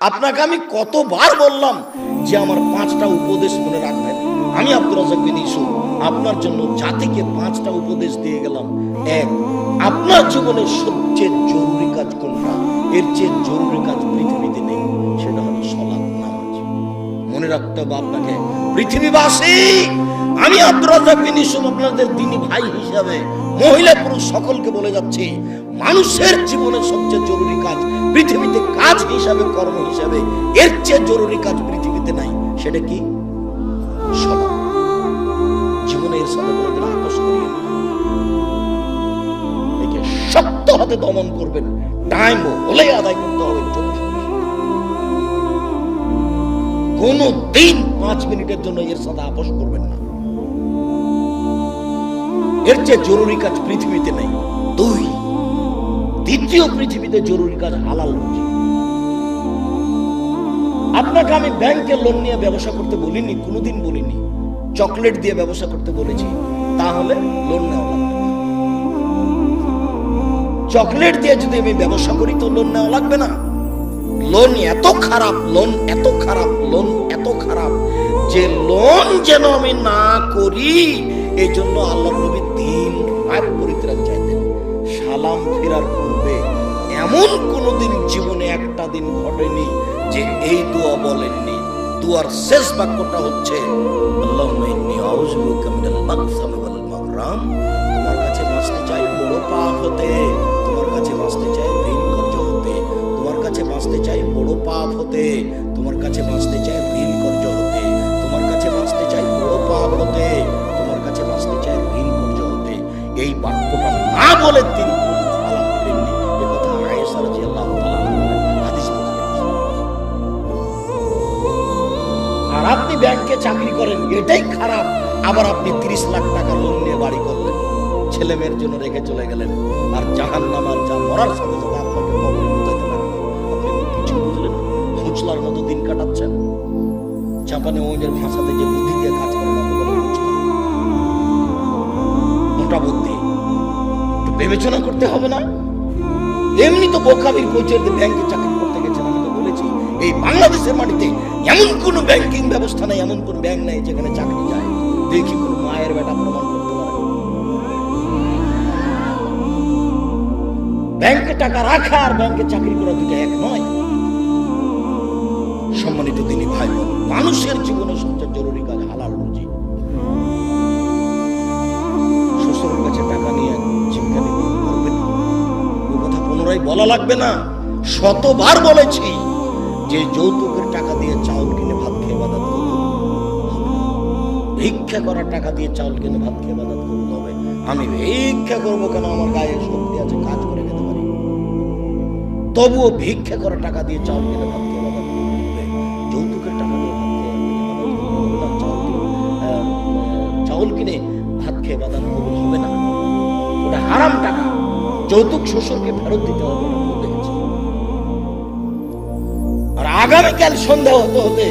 আপনাকে আমি কতবার বললাম যে আমার 5টা উপদেশ মনে রাখবেন। আমি আব্দুর রাজ্জাক বিন ইউসুফ আপনার জন্য জাতিকে 5টা উপদেশ দিয়ে গেলাম। এক, আপনার জীবনের সবচেয়ে জরুরি কাজ কোনটা? এর চেয়ে জরুরি কাজ পৃথিবীতে নেই, সেটা হলো সালাত, নামাজ। মনে রাখতে হবে আপনাকে। পৃথিবীবাসী, আমি আব্দুর রাজ্জাক বিন ইউসুফ আপনাদের দ্বীনি ভাই হিসাবে মহিলা পুরুষ সকলকে বলে যাচ্ছি, মানুষের জীবনের সবচেয়ে জরুরি কাজ পৃথিবীতে, কাজ হিসাবে, কর্ম হিসাবে এর চেয়ে জরুরি কাজ পৃথিবীতে নাই। সেটা কি? সালাত। জীবনে এর সাথে কোনোদিন আপোষ করিয়ে না, একে শক্ত হাতে দমন করবেন। টাইম হলে আদায় করতে হবে। কোনো দিন 5 মিনিটের জন্য এর সাথে আপোষ করবেন না। এর চেয়ে জরুরি কাজ পৃথিবীতে নেই। 2, দ্বিতীয় পৃথিবীতে জরুরি কাজ হালাল রুজি। আপনাকে আমি ব্যাংকে লোন নিয়ে ব্যবসা করতে বলিনি, কোনোদিন বলিনি। চকলেট দিয়ে ব্যবসা করতে বলেছি, তাহলে লোন নেওয়া লাগবে না। চকলেট দিয়ে যদি আমি ব্যবসা করি তো লোন নেওয়া লাগবে না। লোন এত খারাপ, লোন এত খারাপ, লোন এত খারাপ যে লোন যেন আমি না করি, এই জন্য আল্লাহর নবী 3 রাত পরিত্রাণ চাইতেন। সালাম ফেরার পূর্বে এমন কোনদিন জীবনে একটা দিন ঘটেনি যে এই দোয়া বলেননি। দোয়ার শেষ বাক্যটা হচ্ছে আল্লাহুম্মা ইন্নী আউযু বিকা মিনাল মাগসামি ওয়াল মাগরাম। তোমার কাছে বাঁচতে চাই বড় পাপ হতে, তোমার কাছে বাঁচতে চাই ঋণ কর্জ হতে, তোমার কাছে বাঁচতে চাই বড় পাপ হতে, তোমার কাছে বাঁচতে চাই ঋণ কর্জ হতে, তোমার কাছে বাঁচতে চাই বড় পাপ হতে, তোমার কাছে বাঁচতে চাই ঋণ কর্জ হতে। এই বাক্যটা না বলে তিনি সালাম ফেরেননি। এই কথা আয়েশা রাদিয়াল্লাহু তাআলা হাদিস বলছেন। আর আপনি ব্যাংকে চাকরি করেন, এটাই খারাপ। আবার আপনি 30 লাখ টাকা লোন নিয়ে বাড়ি করলেন, ছেলে মেয়ের জন্য রেখে চলে গেলেন, আর জাহান্নামার যা মরার সাথে সাথে আপনাকে কবরে পৌঁছাতে লাগলো। আপনি তো কিছু বুঝলেন, হুঁচলার মতো দিন কাটাচ্ছেন। জাপানে ওদের ভাষাতে যে বুদ্ধি দিয়ে কাজ করে তাকে বলে হুঁচলা, মোটা বুদ্ধি। একটু বিবেচনা করতে হবে না? এমনি তো বোকামির পৌঁছে ব্যাংকে চাকরি করতে গেছেন। আমি তো বলেছি এই বাংলাদেশের মাটিতে এমন কোন ব্যাংকিং ব্যবস্থা নেই, এমন কোন ব্যাংক নেই যেখানে চাকরি যায়। দেখি কোন মায়ের বেটা প্রমাণ করতে পারে। ব্যাংকে টাকা রাখা আর ব্যাংকে চাকরি করা দুটো এক নয়। সম্মানিত দিনী ভাই বোন, মানুষের জীবনে সবচেয়ে জরুরি কাজ হালাল রুজি। শ্বশুরের কাছে টাকা নিয়ে জীবিকা নির্বাহ করবেন, ওই কথা পুনরায় বলা লাগবে না। শতবার বলেছি যে যৌতুকের টাকা দিয়ে চাউল কিনে ভাত খেয়ে ইবাদত করতে হবে। ভিক্ষা করার টাকা দিয়ে চাউল কিনে ভাত খেয়ে ইবাদত করতে হবে। আমি ভিক্ষা করবো কেন? আমার গায়ে শক্তি আছে, কাজ করে খেতে পারি। তবুও ভিক্ষা করার টাকা দিয়ে চাউল কিনে ভাত খেয়ে ইবাদত করতে হবে। যৌতুকের টাকা দিয়ে ভাত খেয়ে ইবাদত করতে হবে না। চাউল কিনে ভাত খেয়ে ইবাদত কবুল হবে না, ওটা হারাম টাকা। যৌতুক শ্বশুরকে ফেরত দিতে হবে না, বলে গেছে। আর আগামীকাল সন্ধ্যা হতে হতে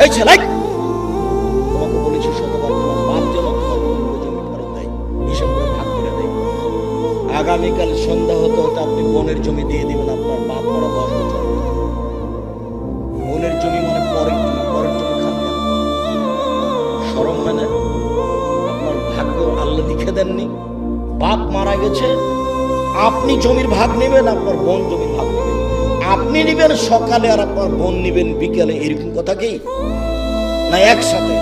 এই ছেলে, তোমাকে বলেছি শতবার, তোমার বাপ যেন তোমার জমি ফেরত দেয়, হিসাব করে ভাগ করে দেয়। আগামীকাল সন্ধ্যা হতে হতে আপনি বোনের জমি দিয়ে দিবেন। আপনার বাপ পড়া 10 বছর। বোনের জমি মানে পরের জমি, পরের জমি খান কেন? শরম মানে? আপনার ভাগ্য আল্লাহ লিখে দেননি। বাপ মারা গেছে, আপনি জমির ভাগ নেবেন, আপনার বোন জমির ভাগ নেবেন। আপনি নিবেন সকালে আর আপনার বোন নিবেন বিকেলে, এরকম কথা কি না? একসাথে।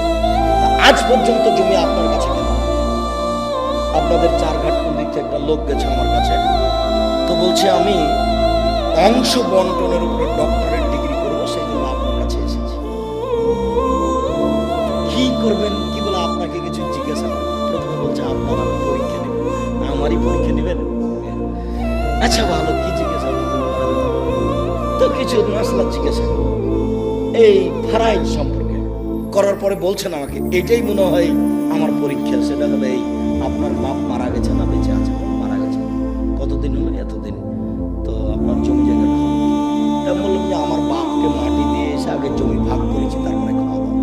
আজ পর্যন্ত জমি আপনার কাছে কেন? আপনাদের 4 ঘাট দিকে একটা লোক গেছে আমার কাছে, তো বলছে আমি অংশ বন্টনের উপরে ডক্টরেট ডিগ্রি করবো, সেই জন্য আপনার কাছে এসেছি। কি করবেন কি বলে আপনাকে কিছু জিজ্ঞাসা করে। প্রথমে বলছে আপনার আমি পরীক্ষা নেব। আমারই পরীক্ষা নেবেন? আচ্ছা ভালো, কি জিজ্ঞাসা? তো কিছু মাসলা জিজ্ঞাসা এই ফারাইজ সম্পর্কে করার পরে বলছেন আমাকে এটাই মনে হয় আমার পরীক্ষা। সেটা হলো এই, আপনার বাপ মারা গেছে না বেঁচে আছে? মারা গেছে। কতদিন হলো? এতদিন। তো আপনার জমি জায়গা বললাম যে আমার বাপকে মাটি দিয়ে এসে আগে জমি ভাগ করেছি, তারপরে খাওয়া দাওয়া।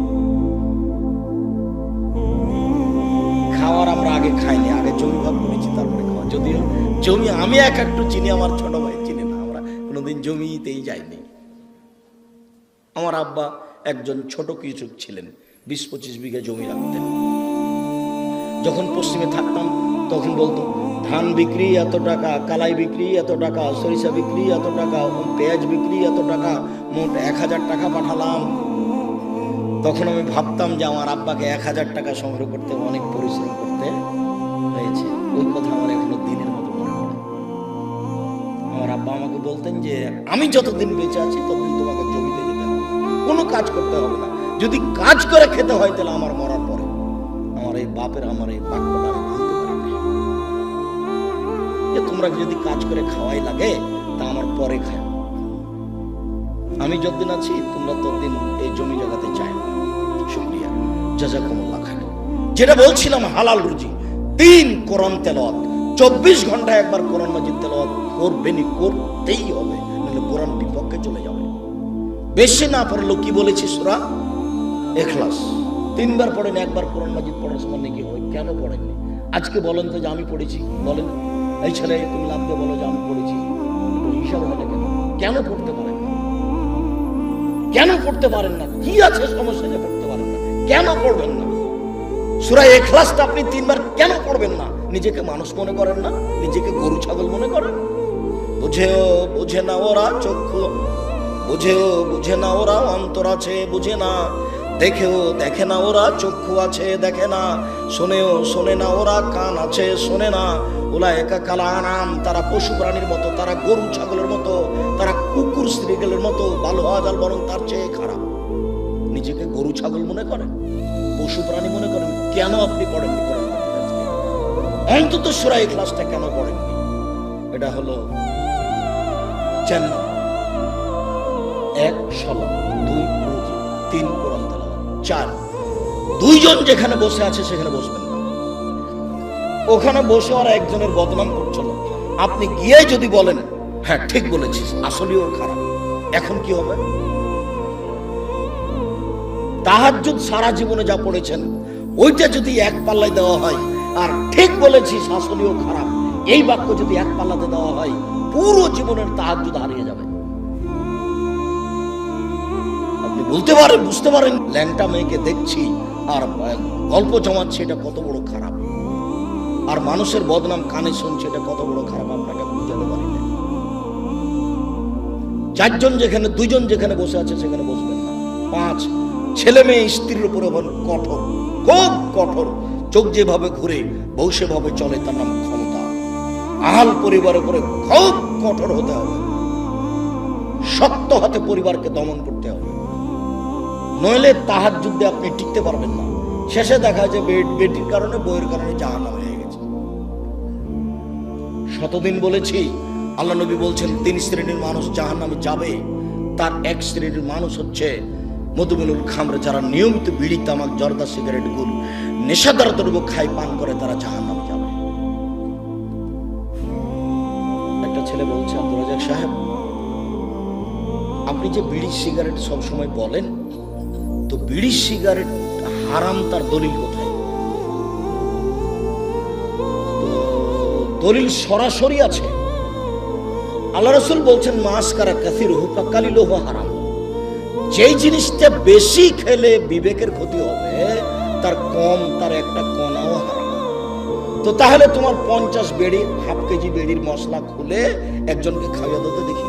খাওয়ার আমরা আগে খাইনি, আগে জমি ভাগ করেছি তারপরে খাওয়া। যদিও জমি আমি একটু চিনি, আমার ছোট ভাই চিনি না। আমরা কোনোদিন জমিতেই যাইনি। আমার আব্বা একজন ছোট কৃষক ছিলেন, 20-25 বিঘা জমি রাখতেন। যখন পশ্চিমে থাকতাম তখন বলতো ধান বিক্রি এত টাকা, কালাই বিক্রি এত টাকা, সরিষা বিক্রি এত টাকা, পেঁয়াজ বিক্রি এত টাকা, মোট 1000 টাকা পাঠালাম। তখন আমি ভাবতাম যে আমার আব্বাকে 1000 টাকা সংগ্রহ করতে অনেক পরিশ্রম করতে হয়েছে। ওই কথা আমার এখনো দিনের মতো মনে পড়ে। আমার আব্বা আমাকে বলতেন যে আমি যতদিন বেঁচে আছি ততদিন তোমাকে জমিতে যেতে হবে, কোনো কাজ করতে হবে না, যদি কাজ করে খেতে হয় তাহলে আমার মরার পরে। আমার এই বাপের আমার এই বাক্যটা আমি ভুলতে পারি না, যে তোমরা যদি কাজ করে খাওয়াই লাগে তা আমার পরে খায়, আমি যতদিন আছি তোমরা ততদিন এই জমি জায়গাতে চাই না। শুকরিয়া, জাযাকুমুল্লাহ খান। যেটা বলছিলাম হালাল রুজি, 3 কোরআন তেলাওয়াত, 24 ঘন্টায় একবার কোরআন মাজিদ তেলাওয়াত করবেনই, করতেই হবে, নাহলে কোরআন বিপক্ষে চলে যাবে। বেশি না পড়লো কি বলেছি সূরা ইখলাস 3 বার পড়েন, একবার কোরআন মাজিদ পড়ার সময় নাকি হয়। কেন পড়েননি? আজকে বলেন তো যে আমি পড়েছি, বলেন। এই ছেলে তুমি লাভ দিয়ে বলো যে আমি পড়েছি, হিসাব হয় না কেন? কেন পড়তে পারেন না? কেন পড়তে পারেন না? কি আছে সমস্যা যে পড়তে পারেন না? কেন পড়বেন না? সূরা ইখলাসটা আপনি 3 বার কেন পড়বেন না? নিজেকে মানুষ মনে করেন না? নিজেকে গরু ছাগল মনে করেন? বুঝেও বুঝে না ওরা চক্ষু, বুঝেও বুঝে না ওরা অন্তর আছে, বুঝে না। দেখেও দেখে না ওরা চক্ষু আছে, দেখে না। শোনেও শোনে না ওরা কান আছে, শোনে না। উলায়েকা কাল আনাম, তারা পশু প্রাণীর মতো, তারা গরু ছাগলের মতো, তারা কুকুর শ্রীগেলের মতো, ভালো হওয়া যাল বরং তার চেয়ে খারাপ। নিজেকে গরু ছাগল মনে করেন, পশু প্রাণী মনে করেন। কেন আপনি পড়েননি কোরআন মাজিদ আজকে? অন্তত সূরা ইখলাসটা কেন পড়েননি? এটা হলো 4 নম্বর। 1 সালাত, 2 রুজি, 3 কোরআন তেলাওয়াত, 4 দুইজন যেখানে বসে আছে সেখানে বসবেন না। ওখানে বসে ওরা একজনের বদনাম করছিল, আপনি গিয়ে যদি বলেন হ্যাঁ ঠিক বলেছিস, আসলেও খারাপ, এখন কি হবে? তাহাজ্জুদ সারা জীবনে যা পড়েছেন ওইটা যদি এক পাল্লায় দেওয়া হয়, আর ঠিক বলেছিস আসলেও খারাপ এই বাক্য যদি এক পাল্লাতে দেওয়া হয়, পুরো জীবনের তাহাজ্জুদ হারিয়ে যাবে। আপনি বলতে পারেন, বুঝতে পারেন ল্যাংটা মেয়েকে দেখছি আর গল্প জমাচ্ছে, এটা কত বড় খারাপ, আর মানুষের বদনাম কানে শুনছে, এটা কত বড় খারাপ, আপনাকে বুঝাতে পারি না। 4 জন যেখানে, 2 জন যেখানে বসে আছে সেখানে বসবেন না। 5 ছেলে মেয়ে স্ত্রীর উপরে কঠোর, খুব কঠোর, চোখ যেভাবে ঘুরে বউ সেভাবে চলে, তার নাম ক্ষমতা। আহাল পরিবারের উপরে খুব কঠোর হতে হবে, শক্ত হাতে পরিবারকে দমন করতে হবে, নইলে তাহাজ্জুদে আপনি টিকতে পারবেন না। শেষে দেখা যায় বেটির কারণে, বউয়ের কারণে জাহান্নামে হয়ে গেছে। শতদিন বলেছি, আল্লাহ নবী বলছেন 3 শ্রেণীর মানুষ জাহান্নামে যাবে। তার 1 শ্রেণীর মানুষ হচ্ছে মধুমিনুল খামরে, যারা নিয়মিত বিড়ি, তামাক, জর্দা, সিগারেট, গুল, নেশাদার দ্রব্য খায়, পান করে, তারা জাহান্নামে যাবে। একটা ছেলে বলছে, আব্দুর রাজ্জাক সাহেব, আপনি যে বিড়ি সিগারেট সব সময় বলেন, তো বিড়ি সিগারেট হারাম তার দলিল কোথায়? তো দলিল সরাসরি আছে। আল্লাহ রাসূল বলছেন মাসকারা কাসিরুহু ফাকালিলুহু হারাম। যেই জিনিসটা বেশি খেলে বিবেকের ক্ষতি হবে, তার কম, তার একটা কণাও হারাম। তো তাহলে তোমার 50 বেড়ি, হাফ কেজি বেড়ির মশলা খুলে একজনকে খাওয়া দিতে দেখি,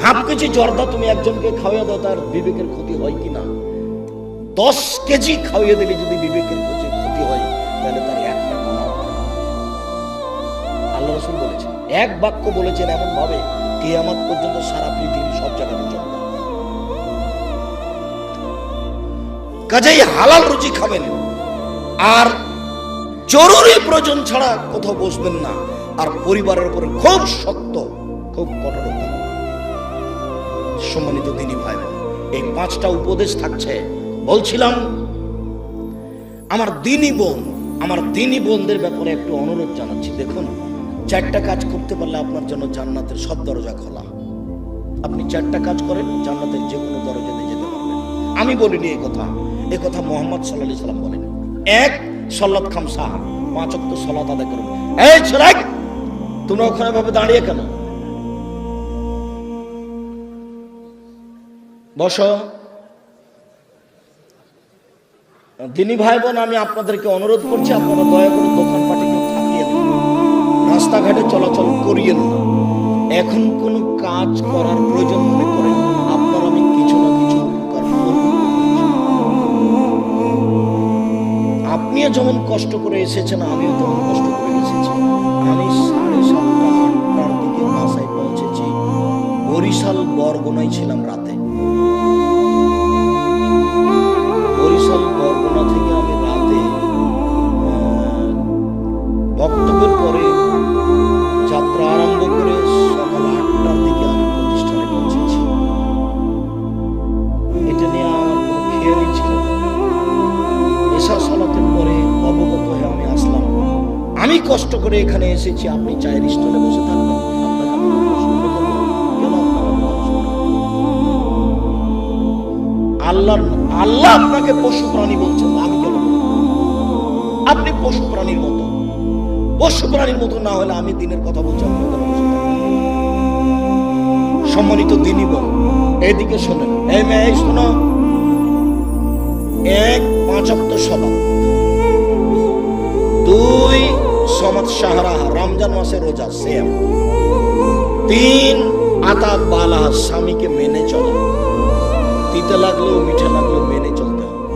হাফ কেজি জর্দা তুমি একজনকে খাওয়া দাও, তার বিবেকের ক্ষতি হয় কিনা? 10 কেজি খাওয়িয়ে দিলে যদি বিবেকের ক্ষতি হয়, তাহলে তার একটা কণাও হারাম। আল্লাহ রাসূল বলেছেন, এক বাক্য বলেছেন এমন ভাবে কিয়ামত পর্যন্ত সারা পৃথিবীর সব জায়গাতে চলবে। কাজেই হালাল রুজি খাবেন, আর জরুরি প্রয়োজন ছাড়া কোথাও বসবেন না, আর পরিবারের উপরে খুব শক্ত, খুব কঠোর হতে হবে। সম্মানিত দিনী ভাই বোন, এই 5টা উপদেশ থাকছে। বলছিলাম আমার দিনী বোনদের ব্যাপারে একটু অনুরোধ জানাচ্ছি। দেখুন, 4টা কাজ করতে পারলে আপনার জন্য জান্নাতের সব দরজা খোলা। আপনি 4টা কাজ করেন, জান্নাতের যে কোনো দরজাতে যেতে পারবেন। আমি বলিনি এই কথা মুহাম্মদ সাল্লাল্লাহু আলাইহি সাল্লাম বলেন। 1 সালাত খামসা, 5 ওয়াক্ত সালাত আদায় করুন। এই ছেলে, তোমরা ওখানে ভাবে দাঁড়িয়ে কেন? বসো। দিনী ভাই বোন, আমি আপনাদেরকে অনুরোধ করছি, আপনারা দয়া করে দোকানপাটে কেউ থাকিয়ে দিন, রাস্তাঘাটে চলাচল করিয়েন না। এখন কোনো কাজ করার প্রয়োজন মনে করেন, আপনার আমি কিছু না কিছু উপকার করব। আপনিও যেমন কষ্ট করে এসেছেন, আমিও তেমন কষ্ট করে এসেছি। আমি 7:30-8টার দিকে বাসায় পৌঁছেছি। বরিশাল বরগুনায় ছিলাম রাতে। বরিশাল বরগুনা থেকে আমি রাতে বক্তব্যের পরে যাত্রা আরম্ভ করে সকাল 8টার দিকে আমি প্রতিষ্ঠানে পৌঁছেছি। এটা নিয়ে আমার কোনো খেয়ালই ছিল না। এশা সালাতের পরে অবগত হয়ে আমি আসলাম, আমি কষ্ট করে এখানে এসেছি, আপনি চায়ের স্টলে বসে থাকবেন, আপনাকে আমি প্রশ্ন করবো কেন? আল্লাহ আপনাকে পশু প্রাণী বলছেন, আমি কেন? আপনি পশু প্রাণীর মতো। পশু প্রাণীর মতো না হলে আমি দিনের কথা বলছি, আপনি কেন বসে থাকবেন? সম্মানিত দিনী বোন, এদিকে শোনেন, এই মেয়ে শোনো। 1 5 ওয়াক্ত সালাত, 2 সমাত শাহরা, রমজান মাসে রোজা সেম, 3 আতা বালা, স্বামীকে মেনে চলা, তিতে লাগলেও মিঠে লাগলেও মেনে চলতে হবে,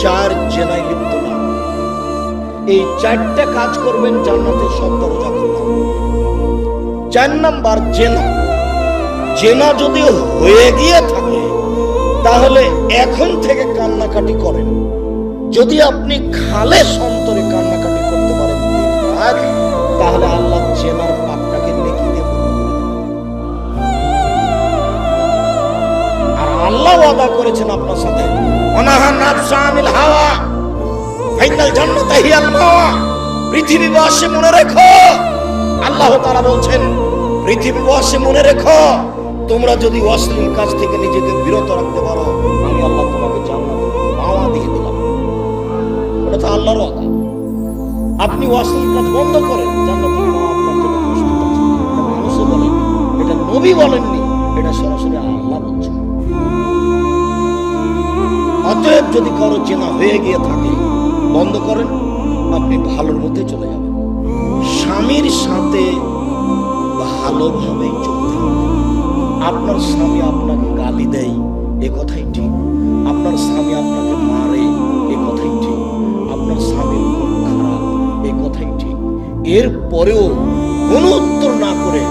4 জেনায় লিপ্ত না। এই 4টা কাজ করবেন, জান্নাতের সব দরজা খোলা। 4 নাম্বার জেনা। জেনা যদি হয়ে গিয়ে থাকে তাহলে এখন থেকে কান্নাকাটি করেন। যদি আপনি খালে অন্তরে কান্নাকাটি করতে পারেন তাহলে আল্লাহ জেনার পাপটাকে নেকি দিয়ে বন্ধ করে দেবেন। আর আল্লাহ ওয়াদা করেছেন আপনার সাথে, অনাহা নাফসা আনিল হাওয়া ফাইনাল জান্নাত হিয়াল মাওয়া। পৃথিবীবাসী মনে রেখো, আল্লাহ তাআলা বলছেন, পৃথিবীবাসী মনে রেখো, তোমরা যদি অশ্লীল কাজ থেকে নিজেকে বিরত রাখতে পারো, আমি আল্লাহ তোমাকে জান্নাতের মাওয়া দিয়ে দিলাম। ওটা তো আল্লাহর ওয়াদা। আপনি অশ্লীল কাজ বন্ধ করেন, জান্নাতের মাওয়া আপনার জন্য প্রস্তুত আছে। এটা মানুষও বলেন, এটা নবী বলেননি, এটা সরাসরি আল্লাহ বলছেন। অতএব যদি কারো জেনা হয়ে গিয়ে থাকে, বন্ধ করেন, আপনি ভালোর মধ্যে চলে যাবেন। স্বামীর সাথে ভালোভাবেই চলতে হবে। আপনার স্বামী আপনাকে গালি দেয়, এ কথাই ঠিক। আপনার স্বামী আপনাকে মারে, এ কথাই ঠিক। আপনার স্বামীর খুব খারাপ, এ কথাই ঠিক। এরপরেও কোনো উত্তর না করে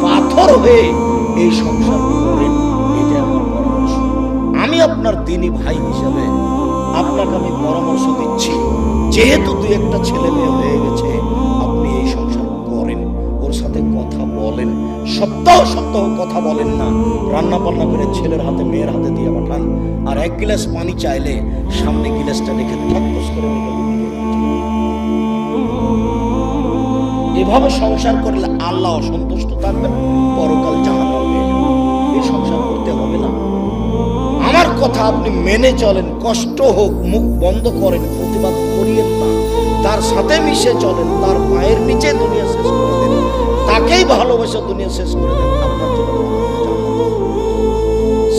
পাথর হয়ে এই সংসার করেন, এটা আমার পরামর্শ। আমি আপনার দিনী ভাই হিসাবে আপনাকে আমি পরামর্শ দিচ্ছি, যেহেতু 2-1টা ছেলে মেয়ে হয়ে গেছে, আপনি এই সংসার করেন, ওর সাথে কথা বলেন। সপ্তাহ সপ্তাহ কথা বলেন না, রান্না বান্না করে ছেলের হাতে মেয়ের হাতে দিয়ে পাঠান। আর 1 গ্লাস পানি চাইলে সামনে গ্লাসটা রেখে ঠকঠক করে এভাবে সংসার করলে আল্লাহ অসন্তুষ্ট থাকবেন, পরকাল জাহান্নাম হয়ে যাবে। এই সংসার করতে হবে না। আমার কথা আপনি মেনে চলেন, কষ্ট হোক, মুখ বন্ধ করেন, প্রতিবাদ করিয়েন না। তার সাথে মিশে চলেন, তার পায়ের নিচে দুনিয়া শেষ করে দেন, তাকেই ভালোবেসে দুনিয়া শেষ করে দেন। আপনার জন্য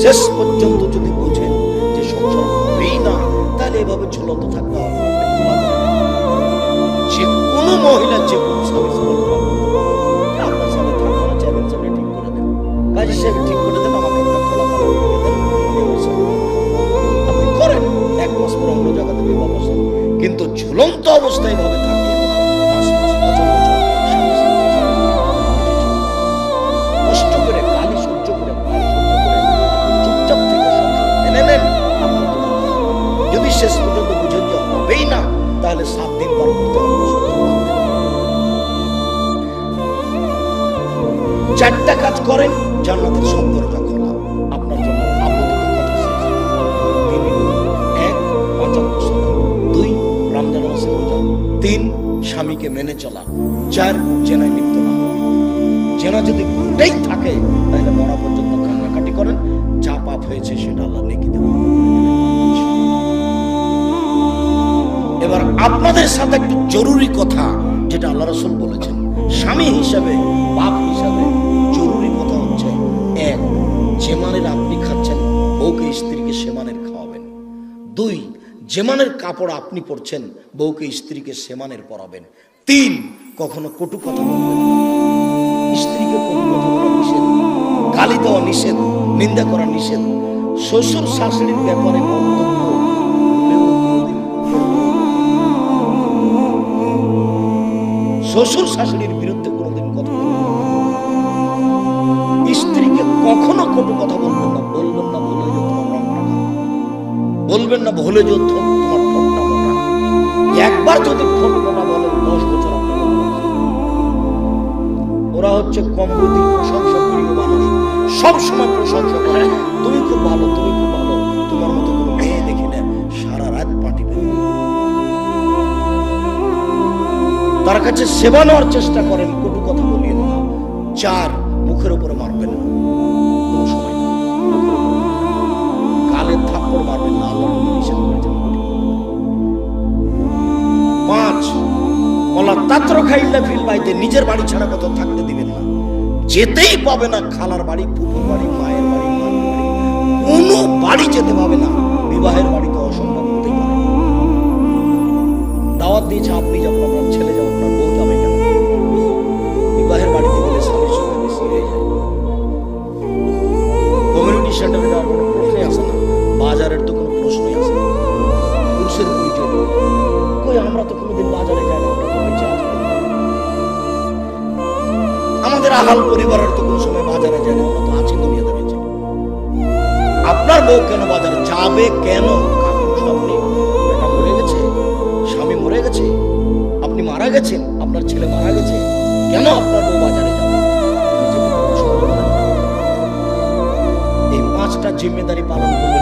শেষ পর্যন্ত যদি বুঝেন যে সংসার হবেই না, তাহলে এভাবে ঝুলন্ত থাকতে হবে। যে কোনো মহিলা, যে কোনো স্বামী আপনার সাথে থাকবে না, চাইবেন সামনে ঠিক করে দেন, কাজী সাহেব ঠিক করে দেন, আমাকে একটা খোলা পালা করে দেন, আপনি করেন। 1 মাস পর অন্য জায়গাতে বিবাহ বসেন, কিন্তু ঝুলন্ত অবস্থায় ভাবে থাকে কষ্ট করে, গালি সহ্য করে, মার সহ্য করে, চুপচাপ থেকে সংসার মেনে নেন। যদি শেষ পর্যন্ত বুঝেন যে হবেই না, তাহলে 7 দিন পর করতে হবে। 4টা কাজ করেন, জান্নাতের সব দরজা খোলা আপনার জন্য। আপাতত কথা শেষ। 1 5 ওয়াক্ত সালাত, 2 রমজান মাসে রোজা, 3 স্বামীকে মেনে চলা, 4 জেনায় লিপ্ত না। জেনা যদি কোনটাই থাকে তাহলে মরা পর্যন্ত কান্নাকাটি করেন, যা পাপ হয়েছে সেটা আল্লাহ নেকি দেবেন। এবার আপনাদের সাথে একটু জরুরি কথা, যেটা আল্লাহ রাসূল বলেছেন স্বামী হিসাবে, বাপ হিসাবে জরুরি কথা হচ্ছে, 1 যে মানের আপনি খাচ্ছেন, ও বউকে স্ত্রীকে সেমানের খাওয়াবেন। 2, যে মানের কাপড় আপনি পরছেন বউকে স্ত্রীকে সেমানের পরাবেন। 3, কখনো কটু কথা বলবেন না। স্ত্রীকে কটু কথা বলা নিষেধ, গালি দেওয়া নিষেধ, নিন্দা করা নিষেধ। শ্বশুর শাশুড়ির ব্যাপারে মন্তব্য শ্বশুর শাশুড়ির বিরুদ্ধে কোনোদিন কথা বলবেন না। স্ত্রীকে কখনো কটু কথা বলবেন না। বলবেন না ভুলে যে তোমার রংটা কালো, বলবেন না ভুলে যে তোমার ঠোঁটটা মোটা। একবার যদি ঠোঁট মোটা বলেন 10 বছর আপনাকে বলা হবে। ওরা হচ্ছে কম বুদ্ধির প্রশংসা প্রিয় মানুষ, সব সময় প্রশংসা করে, তুমি খুব ভালো, তুমি খুব ভালো, তোমার মতো কোনো মেয়ে দেখি না, সারা রাত পার্টি পেয়ে। তার কাছে সেবা নেওয়ার চেষ্টা করেন, কটু কথা বলিয়েন না। 4, মুখের উপরে মারবেন না, কোনো সময় না। গালে থাপ্পড় মারবেন না, আল্লাহ নিষেধ করেছেন। 5, ওলা তাত্র খাইল্লা ফিল বাইতে, নিজের বাড়ি ছাড়া কোথাও থাকতে দিবেন না। যেতেই পাবে না খালার বাড়ি, ফুফুর বাড়ি, মায়ের বাড়ি, মায়ের বাড়ি, কোনো বাড়ি যেতে পাবে না। বিবাহের বাড়ি তো অসম্ভব হতেই পারে। দাওয়াত দিয়েছে, আপনি যাবেন, আপনার ছেলে যাবেন, আপনার বউ যাবে কেন? বিবাহের বাড়িতে গেলে স্বামীর সঙ্গে বেশি হয়ে যায়। কমিউনিটি সেন্টারে যাওয়ার কোনো প্রশ্নই আসে না, বাজারের তো কোনো প্রশ্নই আসে না। পুরুষের পরিচয় কই, আমরা তো কোনোদিন বাজারে যাই না, আমরা তো বেঁচে আছি। আমাদের আহাল পরিবারের তো কোনো সময় বাজারে যায় না, আমরা তো আছি দুনিয়াতে বেঁচে। আপনার বউ কেন বাজারে যাবে? কেন? আপনি বেটা মরে গেছে, স্বামী মরে গেছে, আপনি মারা গেছেন, আপনার ছেলে মারা গেছে, কেন আপনার বউ বাজারে যাবে? এই 5টা জিম্মেদারি পালন করবেন।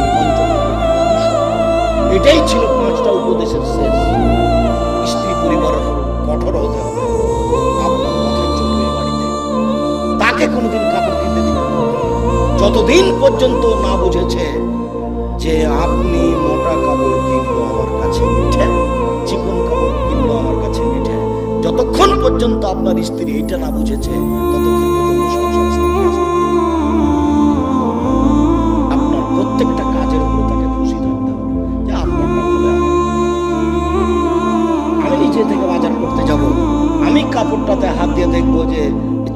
এটাই ছিল 5টা উপদেশের শেষ। স্ত্রী পরিবারের কঠোর হতে হবে, আপনার কথাই চলবে বাড়িতে। তাকে কোনোদিন কাপড় কিনতে দিবেন না যতদিন পর্যন্ত না বুঝেছে যে আপনি মোটা কাপড় কিনলো আমার কাছে মিঠে, চিকন কাপড় কিনলো আমার কাছে মিঠে। যতক্ষণ পর্যন্ত আপনার স্ত্রী এটা না বুঝেছে ততক্ষণ পর্যন্ত সংসার স্থির আছে। আপনার প্রত্যেকটা কাজের উপরে তাকে খুশি থাকতে হবে যে আপনারটা বলে আমি নিজে থেকে বাজার করতে যাব, আমি কাপড়টাতে হাত দিয়ে দেখবো যে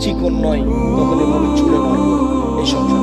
চিকন নয়, তখন এভাবে ছুঁড়ে মারবো, এই সংসার